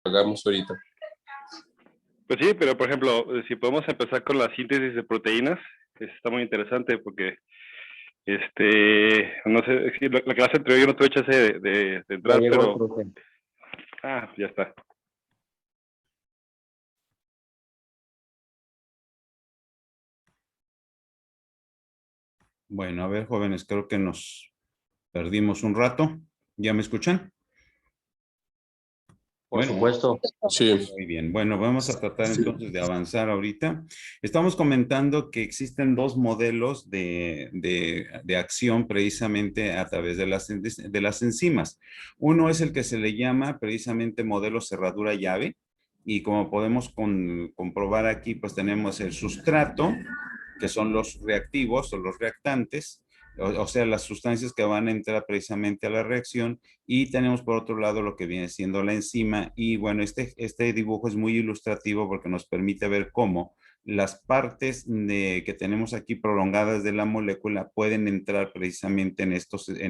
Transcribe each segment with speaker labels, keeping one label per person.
Speaker 1: hagamos ahorita.
Speaker 2: Pues sí, pero por ejemplo, si podemos empezar con la síntesis de proteínas, está muy interesante porque, no sé, es que la clase anterior yo no tuve chance de entrar,
Speaker 3: Ya llegó el
Speaker 2: pero...
Speaker 3: profe.
Speaker 2: ya está.
Speaker 4: Bueno, a ver, jóvenes, creo que nos perdimos un rato. ¿Ya me escuchan?
Speaker 3: Por supuesto.
Speaker 1: Sí.
Speaker 4: Muy bien. Bueno, vamos a tratar entonces de avanzar ahorita. Estamos comentando que existen dos modelos de acción precisamente a través de las enzimas. Uno es el que se le llama precisamente modelo cerradura llave. Y como podemos comprobar aquí, pues tenemos el sustrato, que son los reactivos o los reactantes, o sea, las sustancias que van a entrar precisamente a la reacción, y tenemos por otro lado lo que viene siendo la enzima. Y bueno, este dibujo es muy ilustrativo porque nos permite ver cómo las partes que tenemos aquí prolongadas de la molécula pueden entrar precisamente en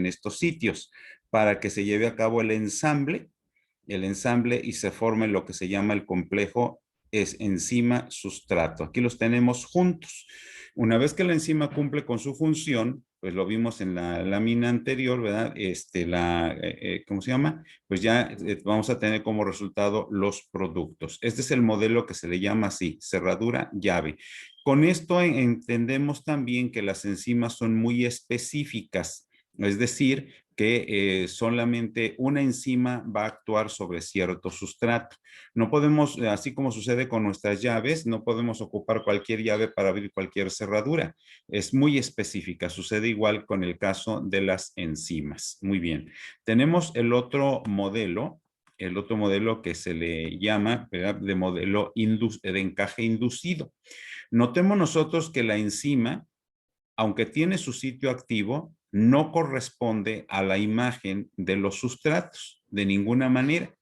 Speaker 4: estos sitios para que se lleve a cabo el ensamble y se forme lo que se llama el complejo es enzima-sustrato. Aquí los tenemos juntos. Una vez que la enzima cumple con su función, pues lo vimos en la lámina anterior, ¿verdad? ¿Cómo se llama? Pues ya vamos a tener como resultado los productos. Este es el modelo que se le llama así, cerradura llave. Con esto entendemos también que las enzimas son muy específicas, es decir, que solamente una enzima va a actuar sobre cierto sustrato. No podemos, así como sucede con nuestras llaves, no podemos ocupar cualquier llave para abrir cualquier cerradura. Es muy específica. Sucede igual con el caso de las enzimas. Muy bien. Tenemos el otro modelo que se le llama, ¿verdad?, de modelo de encaje inducido. Notemos nosotros que la enzima, aunque tiene su sitio activo, no corresponde a la imagen de los sustratos de ninguna manera.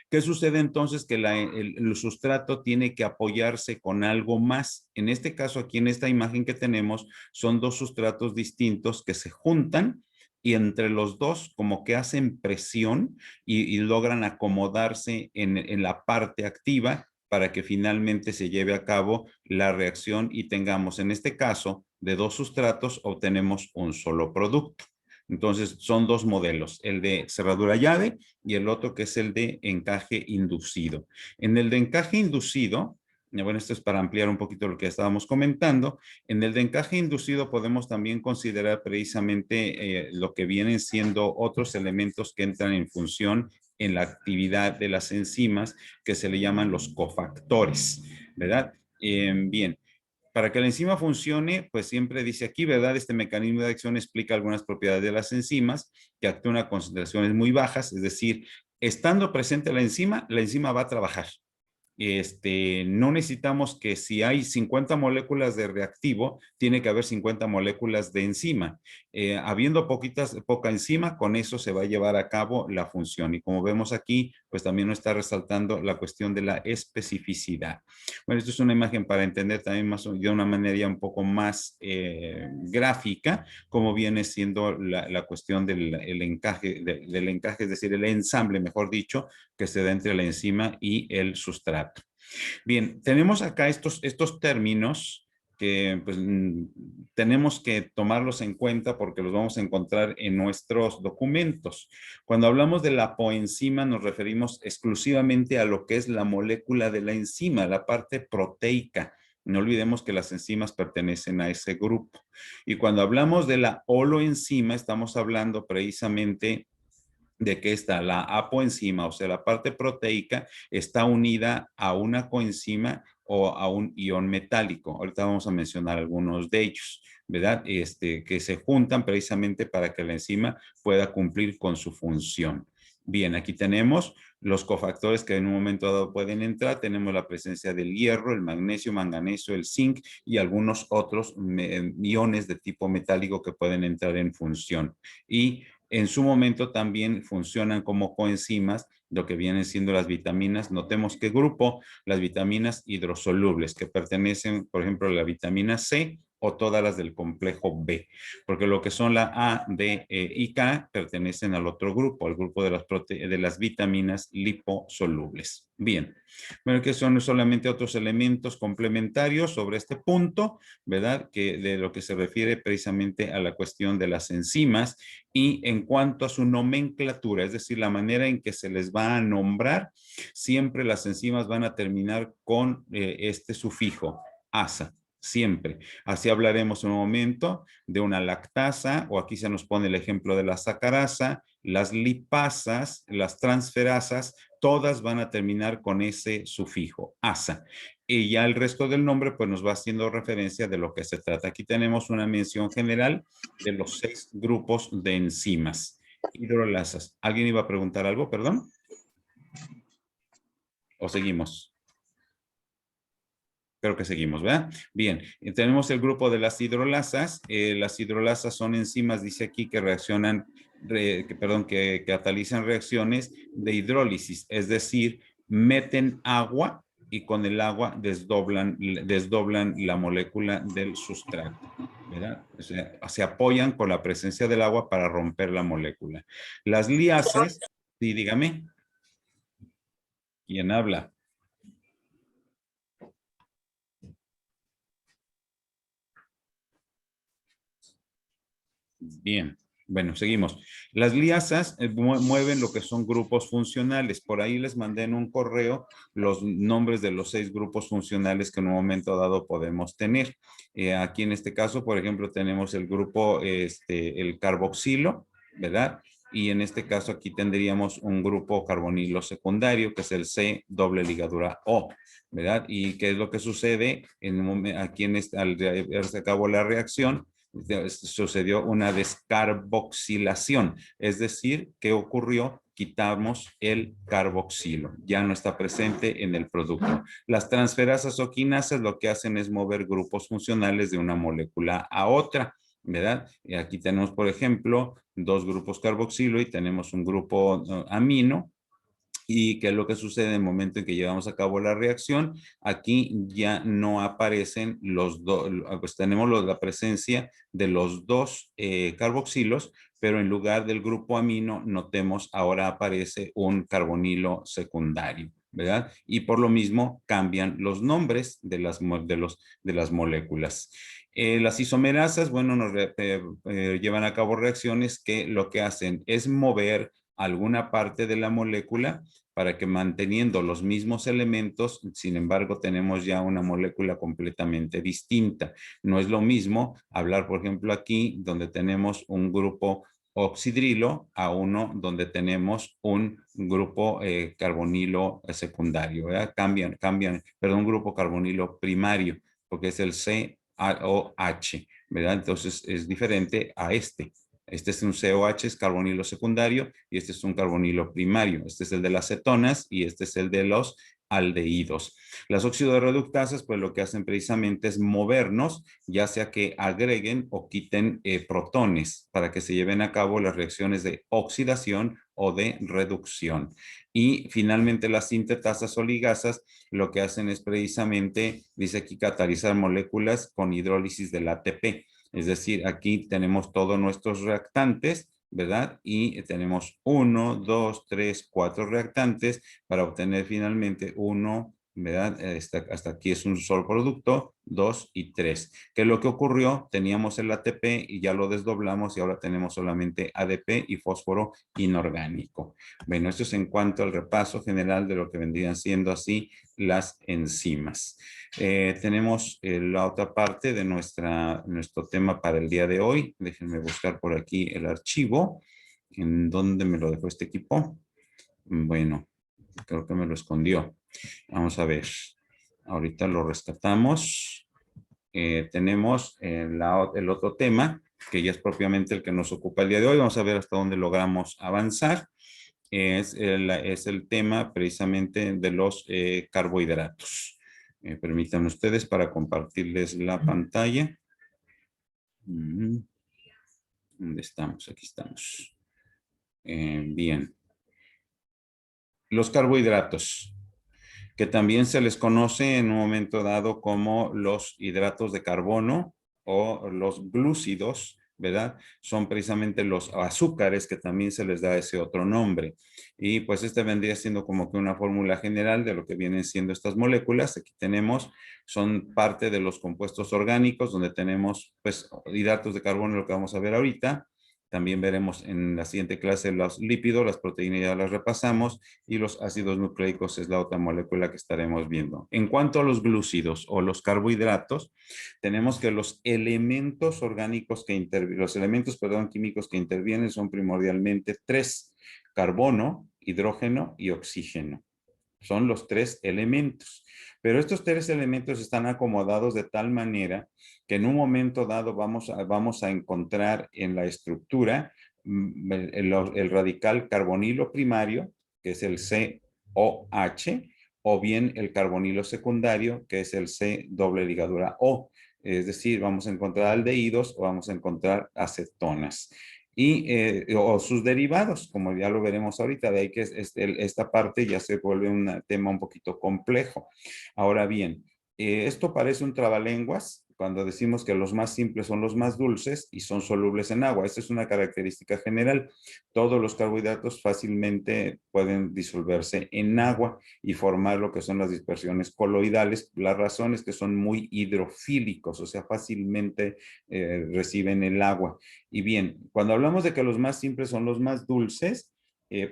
Speaker 4: ¿Qué sucede entonces? Que el sustrato tiene que apoyarse con algo más. En este caso, aquí en esta imagen que tenemos, son dos sustratos distintos que se juntan y entre los dos como que hacen presión y logran acomodarse en la parte activa para que finalmente se lleve a cabo la reacción y tengamos, en este caso, de dos sustratos obtenemos un solo producto. Entonces, son dos modelos, el de cerradura llave y el otro que es el de encaje inducido. En el de encaje inducido, bueno, esto es para ampliar un poquito lo que estábamos comentando, en el de encaje inducido podemos también considerar precisamente lo que vienen siendo otros elementos que entran en función en la actividad de las enzimas, que se le llaman los cofactores, ¿verdad? Bien. Para que la enzima funcione, pues siempre dice aquí, ¿verdad? Este mecanismo de acción explica algunas propiedades de las enzimas que actúan a concentraciones muy bajas, es decir, estando presente la enzima va a trabajar. No necesitamos que si hay 50 moléculas de reactivo, tiene que haber 50 moléculas de enzima. Habiendo poca enzima, con eso se va a llevar a cabo la función. Y como vemos aquí, pues también nos está resaltando la cuestión de la especificidad. Bueno, esto es una imagen para entender también más de una manera ya un poco más gráfica, como viene siendo la cuestión del encaje, es decir, el ensamble, mejor dicho, que se da entre la enzima y el sustrato. Bien, tenemos acá estos términos que pues, tenemos que tomarlos en cuenta porque los vamos a encontrar en nuestros documentos. Cuando hablamos de la apoenzima nos referimos exclusivamente a lo que es la molécula de la enzima, la parte proteica. No olvidemos que las enzimas pertenecen a ese grupo. Y cuando hablamos de la holoenzima, estamos hablando precisamente de que la apoenzima, o sea, la parte proteica, está unida a una coenzima o a un ion metálico. Ahorita vamos a mencionar algunos de ellos, ¿verdad? Que se juntan precisamente para que la enzima pueda cumplir con su función. Bien, aquí tenemos los cofactores que en un momento dado pueden entrar. Tenemos la presencia del hierro, el magnesio, manganeso, el zinc y algunos otros iones de tipo metálico que pueden entrar en función. Y en su momento también funcionan como coenzimas, lo que vienen siendo las vitaminas. Notemos qué grupo, las vitaminas hidrosolubles, que pertenecen, por ejemplo, a la vitamina C o todas las del complejo B, porque lo que son la A, D, E y K pertenecen al otro grupo, al grupo de las vitaminas liposolubles. Bien, bueno, que son solamente otros elementos complementarios sobre este punto, ¿verdad? Que de lo que se refiere precisamente a la cuestión de las enzimas y en cuanto a su nomenclatura, es decir, la manera en que se les va a nombrar, siempre las enzimas van a terminar con este sufijo, asa. Siempre. Así hablaremos en un momento de una lactasa, o aquí se nos pone el ejemplo de la sacarasa, las lipasas, las transferasas, todas van a terminar con ese sufijo, asa. Y ya el resto del nombre pues nos va haciendo referencia de lo que se trata. Aquí tenemos una mención general de los 6 grupos de enzimas hidrolasas. ¿Alguien iba a preguntar algo, perdón? ¿O seguimos? Creo que seguimos, ¿verdad? Bien, tenemos el grupo de las hidrolasas. Las hidrolasas son enzimas, dice aquí, que reaccionan, que catalizan reacciones de hidrólisis, es decir, meten agua y con el agua desdoblan la molécula del sustrato, ¿verdad? O sea, se apoyan con la presencia del agua para romper la molécula. Las liasas, sí, dígame. ¿Quién habla? Bien, bueno, seguimos. Las liasas mueven lo que son grupos funcionales. Por ahí les mandé en un correo los nombres de los 6 grupos funcionales que en un momento dado podemos tener. Aquí en este caso, por ejemplo, tenemos el grupo, el carboxilo, ¿verdad? Y en este caso aquí tendríamos un grupo carbonilo secundario, que es el C doble ligadura O, ¿verdad? ¿Y qué es lo que sucede aquí al llevarse a cabo la reacción? Sucedió una descarboxilación, es decir, ¿qué ocurrió? Quitamos el carboxilo, ya no está presente en el producto. Las transferasas o quinasas lo que hacen es mover grupos funcionales de una molécula a otra, ¿verdad? Y aquí tenemos, por ejemplo, 2 grupos carboxilo y tenemos un grupo amino. ¿Y qué es lo que sucede en el momento en que llevamos a cabo la reacción? Aquí ya no aparecen los dos, pues tenemos la presencia de los 2 carboxilos, pero en lugar del grupo amino, notemos ahora aparece un carbonilo secundario, ¿verdad? Y por lo mismo cambian los nombres de las moléculas. Las isomerasas, bueno, llevan a cabo reacciones que lo que hacen es mover alguna parte de la molécula para que manteniendo los mismos elementos, sin embargo, tenemos ya una molécula completamente distinta. No es lo mismo hablar, por ejemplo, aquí donde tenemos un grupo oxidrilo a uno donde tenemos un grupo carbonilo secundario, ¿verdad? Perdón, un grupo carbonilo primario, porque es el COH, ¿verdad? Entonces es diferente a este. Este es un COH, es carbonilo secundario, y este es un carbonilo primario. Este es el de las cetonas y este es el de los aldehídos. Las oxidorreductasas, pues lo que hacen precisamente es movernos, ya sea que agreguen o quiten protones para que se lleven a cabo las reacciones de oxidación o de reducción. Y finalmente las sintetasas o ligasas lo que hacen es precisamente, dice aquí, catalizar moléculas con hidrólisis del ATP. Es decir, aquí tenemos todos nuestros reactantes, ¿verdad? Y tenemos 1, 2, 3, 4 reactantes para obtener finalmente 1, ¿verdad? Hasta aquí es un solo producto, 2 y 3. ¿Qué es lo que ocurrió? Teníamos el ATP y ya lo desdoblamos y ahora tenemos solamente ADP y fósforo inorgánico. Bueno, esto es en cuanto al repaso general de lo que vendrían siendo así las enzimas. Tenemos la otra parte de nuestro tema para el día de hoy. Déjenme buscar por aquí el archivo. ¿En dónde me lo dejó este equipo? Bueno, creo que me lo escondió. Vamos a ver. Ahorita lo rescatamos. Tenemos el otro tema, que ya es propiamente el que nos ocupa el día de hoy. Vamos a ver hasta dónde logramos avanzar. Es el tema precisamente de los carbohidratos. Permítanme ustedes para compartirles la pantalla. ¿Dónde estamos? Aquí estamos. Bien. Los carbohidratos, que también se les conoce en un momento dado como los hidratos de carbono o los glúcidos, ¿verdad? Son precisamente los azúcares que también se les da ese otro nombre. Y pues este vendría siendo como que una fórmula general de lo que vienen siendo estas moléculas. Aquí tenemos, son parte de los compuestos orgánicos, donde tenemos pues hidratos de carbono, lo que vamos a ver ahorita. También veremos en la siguiente clase los lípidos, las proteínas ya las repasamos y los ácidos nucleicos es la otra molécula que estaremos viendo. En cuanto a los glúcidos o los carbohidratos, tenemos que los elementos orgánicos que intervienen, los elementos, perdón, químicos que intervienen son primordialmente tres: carbono, hidrógeno y oxígeno. Son los tres elementos. Pero estos tres elementos están acomodados de tal manera que en un momento dado vamos a encontrar en la estructura el radical carbonilo primario, que es el COH, o bien el carbonilo secundario, que es el C doble ligadura O. Es decir, vamos a encontrar aldehídos o vamos a encontrar acetonas o sus derivados, como ya lo veremos ahorita, de ahí que esta parte ya se vuelve un tema un poquito complejo. Ahora bien, esto parece un trabalenguas cuando decimos que los más simples son los más dulces y son solubles en agua. Esta es una característica general. Todos los carbohidratos fácilmente pueden disolverse en agua y formar lo que son las dispersiones coloidales. La razón es que son muy hidrofílicos, o sea, fácilmente reciben el agua. Y bien, cuando hablamos de que los más simples son los más dulces,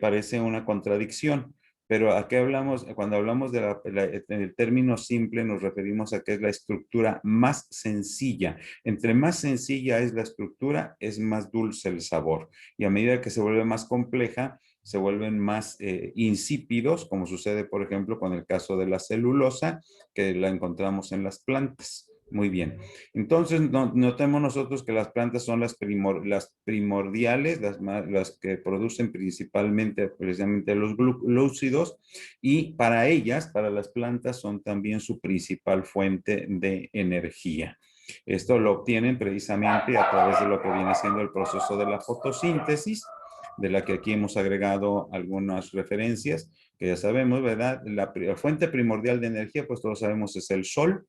Speaker 4: parece una contradicción. Pero ¿a qué hablamos? Cuando hablamos del término simple, nos referimos a que es la estructura más sencilla. Entre más sencilla es la estructura, es más dulce el sabor. Y a medida que se vuelve más compleja, se vuelven más insípidos, como sucede, por ejemplo, con el caso de la celulosa, que la encontramos en las plantas. Muy bien. Entonces, notemos nosotros que las plantas son las primordiales, las que producen principalmente, precisamente los glúcidos, y para ellas, para las plantas, son también su principal fuente de energía. Esto lo obtienen precisamente a través de lo que viene siendo el proceso de la fotosíntesis, de la que aquí hemos agregado algunas referencias, que ya sabemos, ¿verdad? La fuente primordial de energía, pues todos sabemos, es el sol.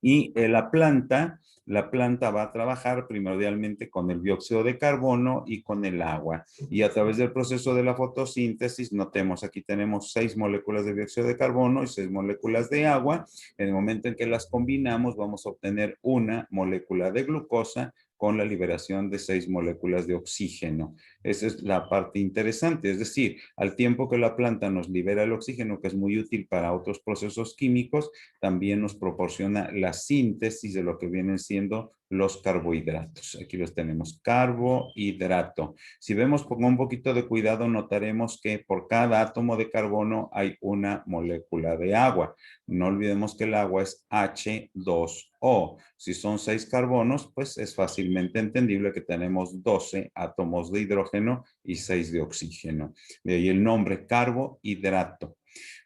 Speaker 4: Y la planta va a trabajar primordialmente con el dióxido de carbono y con el agua. Y a través del proceso de la fotosíntesis, notemos, aquí tenemos 6 moléculas de dióxido de carbono y 6 moléculas de agua. En el momento en que las combinamos, vamos a obtener una molécula de glucosa con la liberación de 6 moléculas de oxígeno. Esa es la parte interesante, es decir, al tiempo que la planta nos libera el oxígeno, que es muy útil para otros procesos químicos, también nos proporciona la síntesis de lo que vienen siendo los carbohidratos. Aquí los tenemos, carbohidrato. Si vemos con un poquito de cuidado, notaremos que por cada átomo de carbono hay una molécula de agua. No olvidemos que el agua es H2O. Si son 6 carbonos, pues es fácilmente entendible que tenemos 12 átomos de hidrógeno y 6 de oxígeno. De ahí el nombre carbohidrato.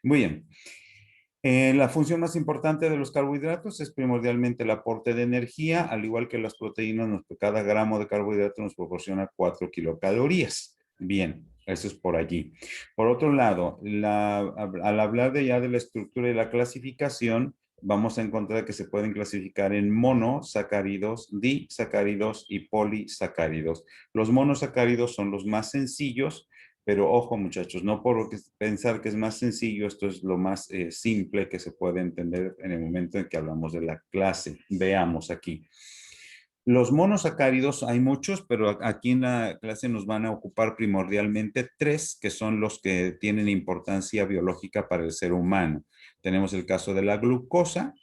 Speaker 4: Muy bien. La función más importante de los carbohidratos es primordialmente el aporte de energía, al igual que las proteínas, cada gramo de carbohidrato nos proporciona 4 kilocalorías. Bien, eso es por allí. Por otro lado, al hablar ya de la estructura y la clasificación, vamos a encontrar que se pueden clasificar en monosacáridos, disacáridos y polisacáridos. Los monosacáridos son los más sencillos, pero ojo, muchachos, no por pensar que es más sencillo, esto es lo más simple que se puede entender en el momento en que hablamos de la clase. Veamos aquí. Los monosacáridos hay muchos, pero aquí en la clase nos van a ocupar primordialmente 3, que son los que tienen importancia biológica para el ser humano. Tenemos el caso de la glucosa,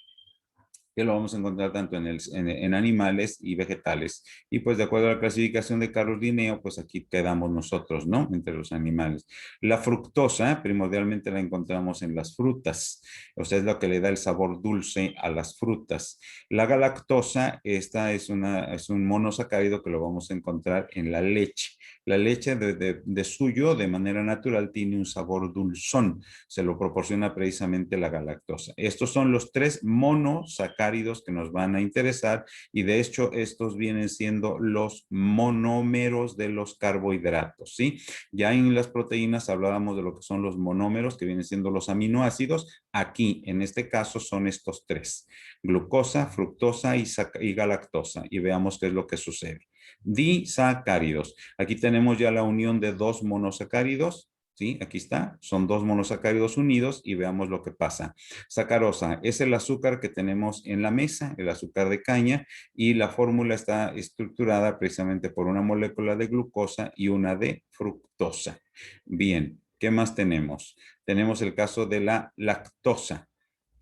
Speaker 4: que lo vamos a encontrar tanto en animales y vegetales. Y pues de acuerdo a la clasificación de Carlos Linneo, pues aquí quedamos nosotros, ¿no? Entre los animales. La fructosa, primordialmente la encontramos en las frutas, o sea, es lo que le da el sabor dulce a las frutas. La galactosa, esta es un monosacárido que lo vamos a encontrar en la leche. La leche de suyo, de manera natural, tiene un sabor dulzón. Se lo proporciona precisamente la galactosa. Estos son los 3 monosacáridos que nos van a interesar y de hecho estos vienen siendo los monómeros de los carbohidratos, ¿sí? Ya en las proteínas hablábamos de lo que son los monómeros, que vienen siendo los aminoácidos. Aquí, en este caso, son estos 3: glucosa, fructosa y galactosa. Y veamos qué es lo que sucede. Disacáridos. Aquí tenemos ya la unión de 2 monosacáridos. ¿Sí? Aquí está, son 2 monosacáridos unidos y veamos lo que pasa. Sacarosa es el azúcar que tenemos en la mesa, el azúcar de caña, y la fórmula está estructurada precisamente por una molécula de glucosa y una de fructosa. Bien, ¿qué más tenemos? Tenemos el caso de la lactosa.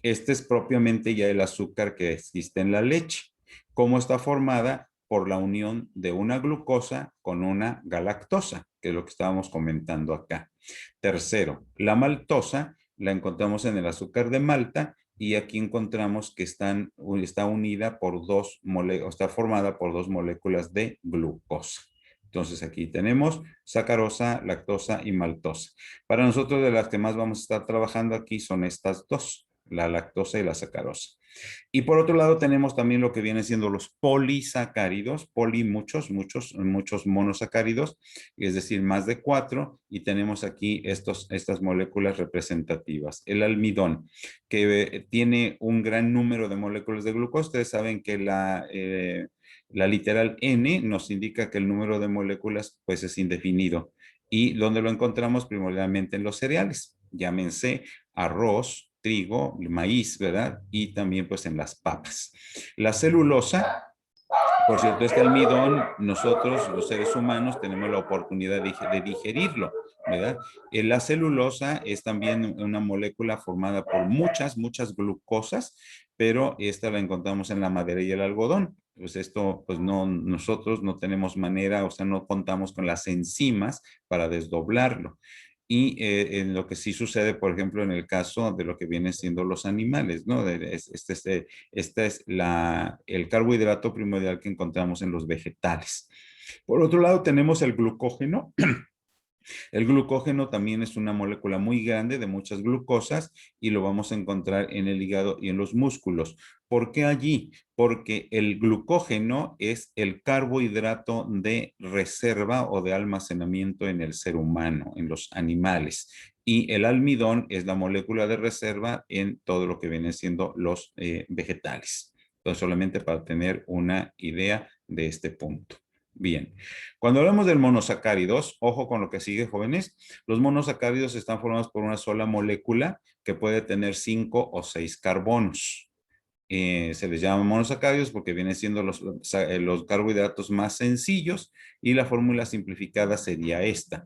Speaker 4: Este es propiamente ya el azúcar que existe en la leche. ¿Cómo está formada? Por la unión de una glucosa con una galactosa, que es lo que estábamos comentando acá. Tercero, la maltosa la encontramos en el azúcar de Malta y aquí encontramos que está unida por está formada por 2 moléculas de glucosa. Entonces aquí tenemos sacarosa, lactosa y maltosa. Para nosotros de las que más vamos a estar trabajando aquí son estas 2, la lactosa y la sacarosa. Y por otro lado tenemos también lo que vienen siendo los polisacáridos, muchos monosacáridos, es decir, más de 4, y tenemos aquí estas moléculas representativas. El almidón, que tiene un gran número de moléculas de glucosa. Ustedes saben que la literal N nos indica que el número de moléculas pues es indefinido. ¿Y dónde lo encontramos? Primordialmente en los cereales, llámense arroz, trigo, maíz, ¿verdad? Y también pues en las papas. La celulosa, por cierto, este almidón, nosotros los seres humanos tenemos la oportunidad de digerirlo, ¿verdad? La celulosa es también una molécula formada por muchas glucosas, pero esta la encontramos en la madera y el algodón. Pues esto, pues no, nosotros no tenemos manera, o sea, no contamos con las enzimas para desdoblarlo. Y en lo que sí sucede, por ejemplo, en el caso de lo que vienen siendo los animales, ¿no? Este es el carbohidrato primordial que encontramos en los vegetales. Por otro lado, tenemos el glucógeno. El glucógeno también es una molécula muy grande de muchas glucosas y lo vamos a encontrar en el hígado y en los músculos. ¿Por qué allí? Porque el glucógeno es el carbohidrato de reserva o de almacenamiento en el ser humano, en los animales. Y el almidón es la molécula de reserva en todo lo que vienen siendo los vegetales. Entonces, solamente para tener una idea de este punto. Bien, cuando hablamos del monosacáridos, ojo con lo que sigue, jóvenes. Los monosacáridos están formados por una sola molécula que puede tener 5 o 6 carbonos. Se les llama monosacáridos porque vienen siendo los carbohidratos más sencillos y la fórmula simplificada sería esta.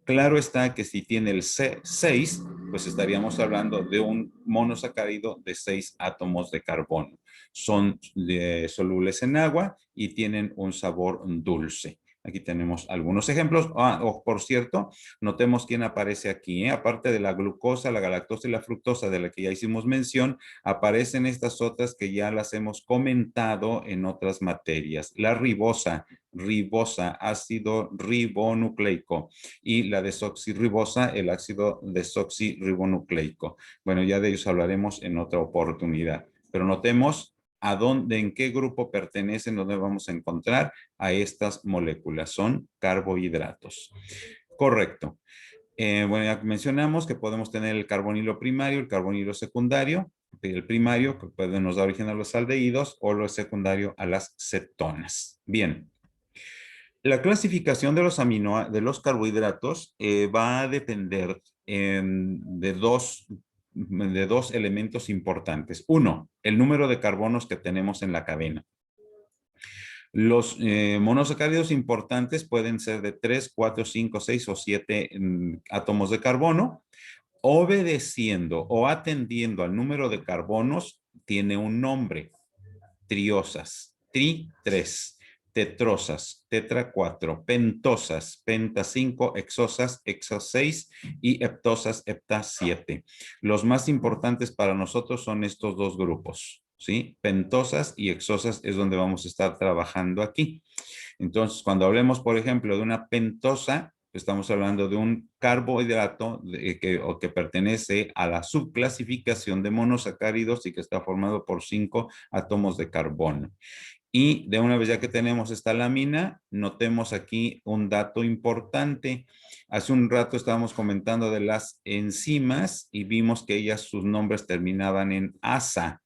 Speaker 4: Claro está que si tiene el C6, pues estaríamos hablando de un monosacárido de 6 átomos de carbono. Son solubles en agua y tienen un sabor dulce. Aquí tenemos algunos ejemplos. Por cierto, notemos quién aparece aquí. Aparte de la glucosa, la galactosa y la fructosa, de la que ya hicimos mención, aparecen estas otras que ya las hemos comentado en otras materias. La ribosa, ácido ribonucleico, y la desoxirribosa, el ácido desoxirribonucleico. Bueno, ya de ellos hablaremos en otra oportunidad. Pero notemos en qué grupo pertenecen, donde vamos a encontrar a estas moléculas. Son carbohidratos. Correcto. Bueno, ya mencionamos que podemos tener el carbonilo primario, el carbonilo secundario. El primario que nos da origen a los aldehídos o lo secundario a las cetonas. Bien. La clasificación de los carbohidratos va a depender de dos elementos importantes. Uno, el número de carbonos que tenemos en la cadena. Los monosacáridos importantes pueden ser de 3, 4, 5, 6 o 7 átomos de carbono. Obedeciendo o atendiendo al número de carbonos, tiene un nombre: triosas, tri-3, tetrosas, tetra-4, pentosas, penta-5, hexosas, hexa-6 y heptosas, hepta-7. Los más importantes para nosotros son estos dos grupos, ¿sí? Pentosas y hexosas es donde vamos a estar trabajando aquí. Entonces, cuando hablemos, por ejemplo, de una pentosa, estamos hablando de un carbohidrato que pertenece a la subclasificación de monosacáridos y que está formado por 5 átomos de carbono. Y de una vez ya que tenemos esta lámina, notemos aquí un dato importante. Hace un rato estábamos comentando de las enzimas y vimos que ellas, sus nombres terminaban en asa.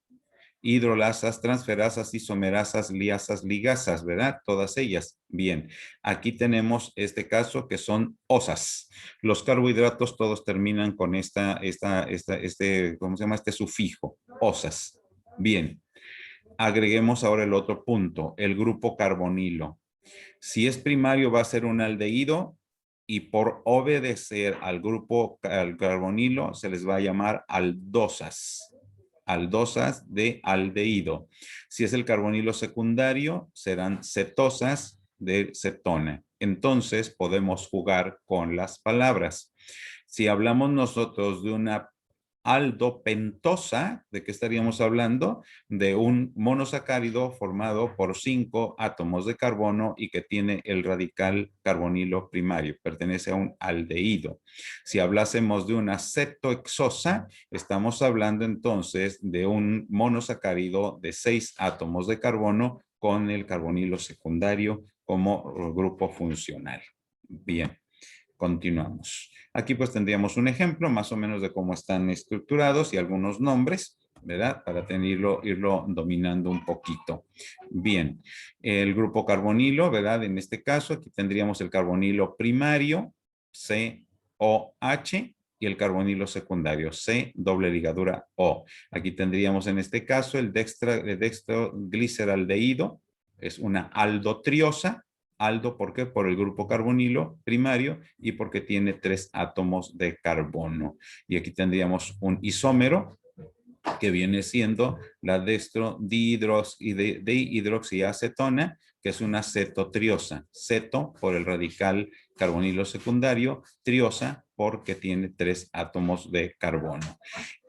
Speaker 4: Hidrolasas, transferasas, isomerasas, liasas, ligasas, ¿verdad? Todas ellas. Bien, aquí tenemos este caso que son osas. Los carbohidratos todos terminan con ¿cómo se llama? Este sufijo, osas. Bien, agreguemos ahora el otro punto, el grupo carbonilo. Si es primario va a ser un aldehído y por obedecer al grupo al carbonilo se les va a llamar aldosas. Aldosas de aldehído. Si es el carbonilo secundario, serán cetosas de cetona. Entonces podemos jugar con las palabras. Si hablamos nosotros de una aldopentosa, ¿de qué estaríamos hablando? De un monosacárido formado por 5 átomos de carbono y que tiene el radical carbonilo primario, pertenece a un aldehído. Si hablásemos de una cetohexosa, estamos hablando entonces de un monosacárido de 6 átomos de carbono con el carbonilo secundario como grupo funcional. Bien. Continuamos. Aquí pues tendríamos un ejemplo más o menos de cómo están estructurados y algunos nombres, ¿verdad? Para irlo dominando un poquito. Bien, el grupo carbonilo, ¿verdad? En este caso aquí tendríamos el carbonilo primario, COH, y el carbonilo secundario, C, doble ligadura O. Aquí tendríamos en este caso el dextrogliceraldehído, es una aldotriosa. Aldo, ¿por qué? Por el grupo carbonilo primario y porque tiene 3 átomos de carbono. Y aquí tendríamos un isómero que viene siendo la dihidroxiacetona, que es una cetotriosa. Ceto por el radical carbonilo secundario, triosa porque tiene 3 átomos de carbono.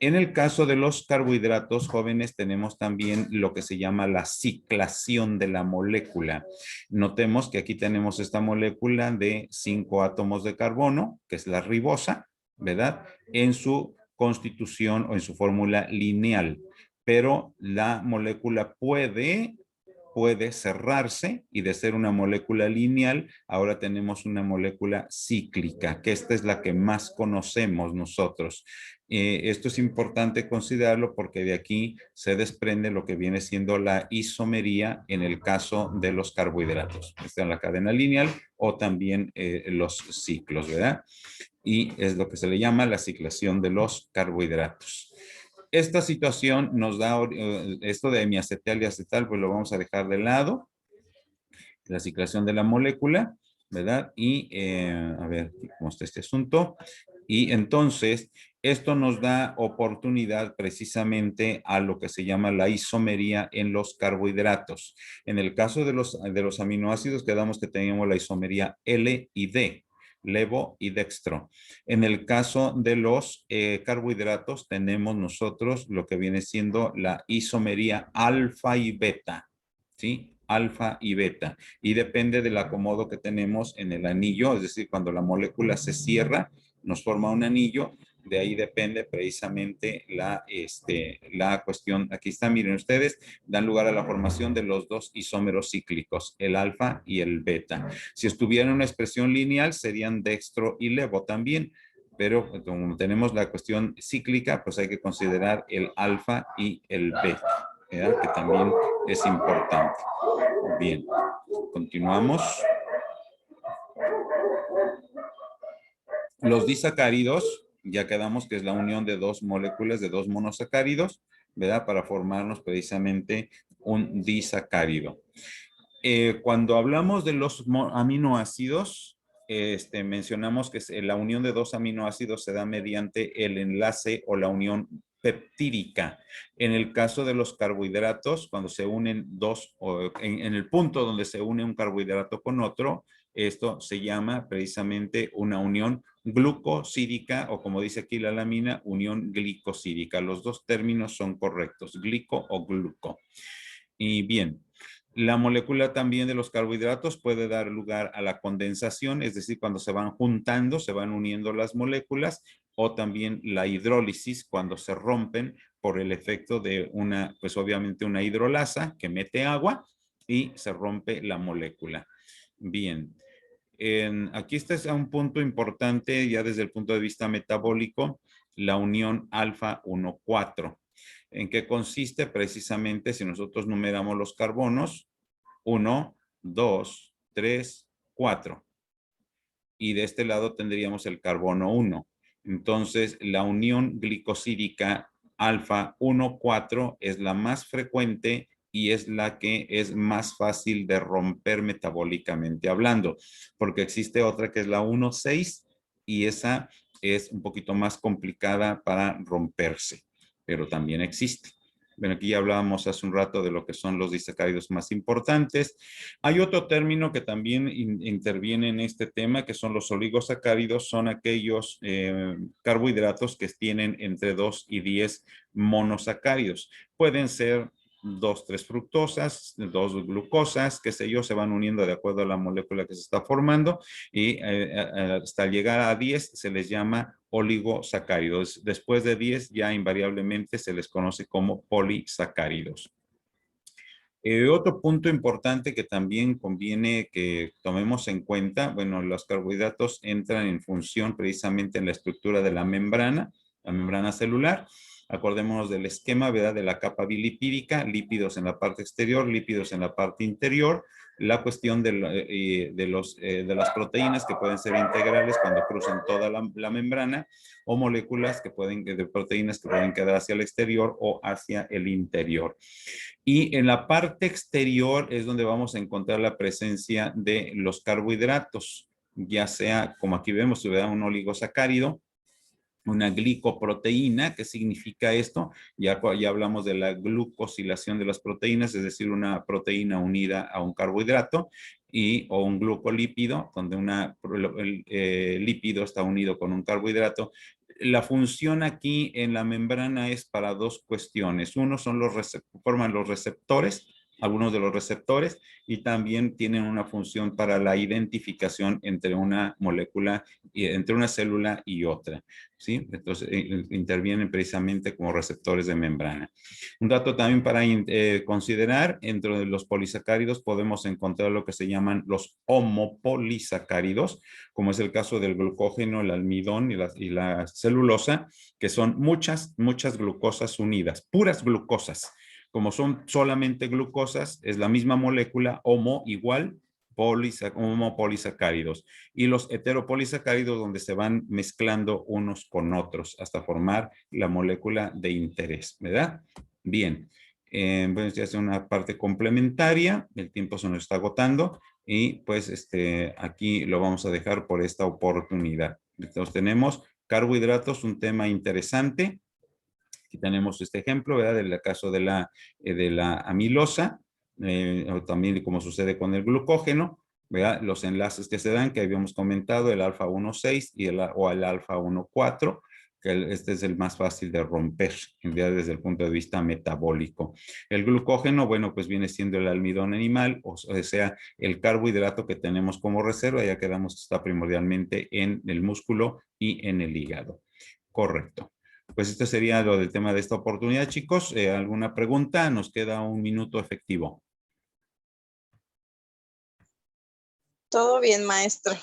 Speaker 4: En el caso de los carbohidratos jóvenes tenemos también lo que se llama la ciclación de la molécula. Notemos que aquí tenemos esta molécula de 5 átomos de carbono, que es la ribosa, ¿verdad? En su constitución o en su fórmula lineal, pero la molécula puede cerrarse y de ser una molécula lineal, ahora tenemos una molécula cíclica, que esta es la que más conocemos nosotros. Esto es importante considerarlo porque de aquí se desprende lo que viene siendo la isomería en el caso de los carbohidratos. Está en la cadena lineal o también los ciclos, ¿verdad? Y es lo que se le llama la ciclación de los carbohidratos. Esta situación nos da, esto de hemiacetal y acetal, pues lo vamos a dejar de lado, la ciclación de la molécula, ¿verdad? Y a ver cómo está este asunto. Y entonces, esto nos da oportunidad precisamente a lo que se llama la isomería en los carbohidratos. En el caso de los aminoácidos, quedamos que teníamos la isomería L y D, levo y dextro. En el caso de los carbohidratos, tenemos nosotros lo que viene siendo la isomería alfa y beta, ¿sí? Alfa y beta. Y depende del acomodo que tenemos en el anillo, es decir, cuando la molécula se cierra, nos forma un anillo, de ahí depende precisamente la cuestión. Aquí está, miren ustedes, dan lugar a la formación de los dos isómeros cíclicos, el alfa y el beta. Si estuviera en una expresión lineal, serían dextro y levo también, pero como tenemos la cuestión cíclica, pues hay que considerar el alfa y el beta, ¿verdad? Que también es importante. Bien, continuamos. Los disacáridos, ya quedamos que es la unión de 2 moléculas de 2 monosacáridos, ¿verdad? Para formarnos precisamente un disacárido. Cuando hablamos de los aminoácidos, mencionamos que la unión de 2 aminoácidos se da mediante el enlace o la unión peptídica. En el caso de los carbohidratos, cuando se unen dos, en el punto donde se une un carbohidrato con otro, esto se llama precisamente una unión glucosídica o como dice aquí la lámina, unión glicosídica. Los dos términos son correctos, glico o gluco. Y bien, La molécula también de los carbohidratos puede dar lugar a la condensación, es decir, cuando se van juntando, se van uniendo las moléculas, o también la hidrólisis, cuando se rompen por el efecto de una, pues obviamente una hidrolasa que mete agua y se rompe la molécula. Bien. Aquí este es un punto importante ya desde el punto de vista metabólico, la unión alfa 1,4. ¿En qué consiste? Precisamente si nosotros numeramos los carbonos, 1, 2, 3, 4. Y de este lado tendríamos el carbono 1. Entonces, la unión glicosídica alfa 1,4 es la más frecuente y es la que es más fácil de romper metabólicamente hablando, porque existe otra que es la 1,6 y esa es un poquito más complicada para romperse, pero también existe. Bueno, aquí ya hablábamos hace un rato de lo que son los disacáridos más importantes. Hay otro término que también interviene en este tema, que son los oligosacáridos, son aquellos carbohidratos que tienen entre 2 y 10 monosacáridos. Pueden ser 2, 3 fructosas, 2 glucosas, qué sé yo, se van uniendo de acuerdo a la molécula que se está formando y hasta llegar a 10 se les llama oligosacáridos. Después de 10 ya invariablemente se les conoce como polisacáridos. Otro punto importante que también conviene que tomemos en cuenta, bueno, los carbohidratos entran en función precisamente en la estructura de la membrana celular. Acordémonos del esquema, ¿verdad? De la capa bilipídica, lípidos en la parte exterior, lípidos en la parte interior. La cuestión de las proteínas que pueden ser integrales cuando cruzan toda la membrana o moléculas de proteínas que pueden quedar hacia el exterior o hacia el interior. Y en la parte exterior es donde vamos a encontrar la presencia de los carbohidratos, ya sea, como aquí vemos, un oligosacárido, una glicoproteína. ¿Qué significa esto? Ya hablamos de la glucosilación de las proteínas, es decir, una proteína unida a un carbohidrato, o un glucolípido, donde el lípido está unido con un carbohidrato. La función aquí en la membrana es para dos cuestiones. Uno son forman los receptores, algunos de los receptores, y también tienen una función para la identificación entre una molécula, entre una célula y otra, ¿sí? Entonces intervienen precisamente como receptores de membrana. Un dato también para considerar, dentro de los polisacáridos podemos encontrar lo que se llaman los homopolisacáridos, como es el caso del glucógeno, el almidón y la celulosa, que son muchas glucosas unidas, puras glucosas. Como son solamente glucosas, es la misma molécula, homo igual, homopolisacáridos. Y los heteropolisacáridos donde se van mezclando unos con otros hasta formar la molécula de interés, ¿verdad? Bien, bueno, ya es una parte complementaria, el tiempo se nos está agotando y pues aquí lo vamos a dejar por esta oportunidad. Entonces tenemos carbohidratos, un tema interesante. Aquí tenemos este ejemplo, ¿verdad? Del caso de la amilosa, o también como sucede con el glucógeno, ¿verdad? Los enlaces que se dan, que habíamos comentado, el alfa 1,6 o el alfa 1,4, que este es el más fácil de romper, desde el punto de vista metabólico. El glucógeno, bueno, pues viene siendo el almidón animal, o sea, el carbohidrato que tenemos como reserva, ya quedamos que está primordialmente en el músculo y en el hígado. Correcto. Pues esto sería lo del tema de esta oportunidad, chicos. ¿Alguna pregunta? Nos queda un minuto efectivo.
Speaker 1: Todo bien, maestro.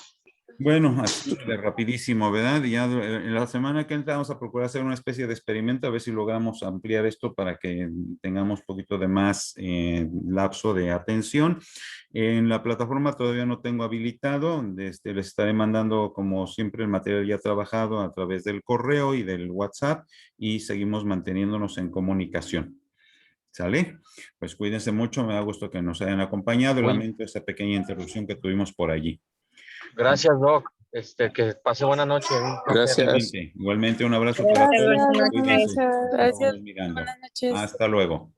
Speaker 4: Bueno, así de rapidísimo, ¿verdad? Ya en la semana que entra vamos a procurar hacer una especie de experimento, a ver si logramos ampliar esto para que tengamos un poquito de más lapso de atención. En la plataforma todavía no tengo habilitado, les estaré mandando como siempre el material ya trabajado a través del correo y del WhatsApp y seguimos manteniéndonos en comunicación. ¿Sale? Pues cuídense mucho, me da gusto que nos hayan acompañado. Lamento esa pequeña interrupción que tuvimos por allí.
Speaker 3: Gracias, Doc. Que pase buena noche.
Speaker 4: Gracias. Igualmente un abrazo para todos.
Speaker 1: Buenas noches.
Speaker 4: Gracias. Buenas noches.
Speaker 5: Buenas noches.
Speaker 4: Hasta luego.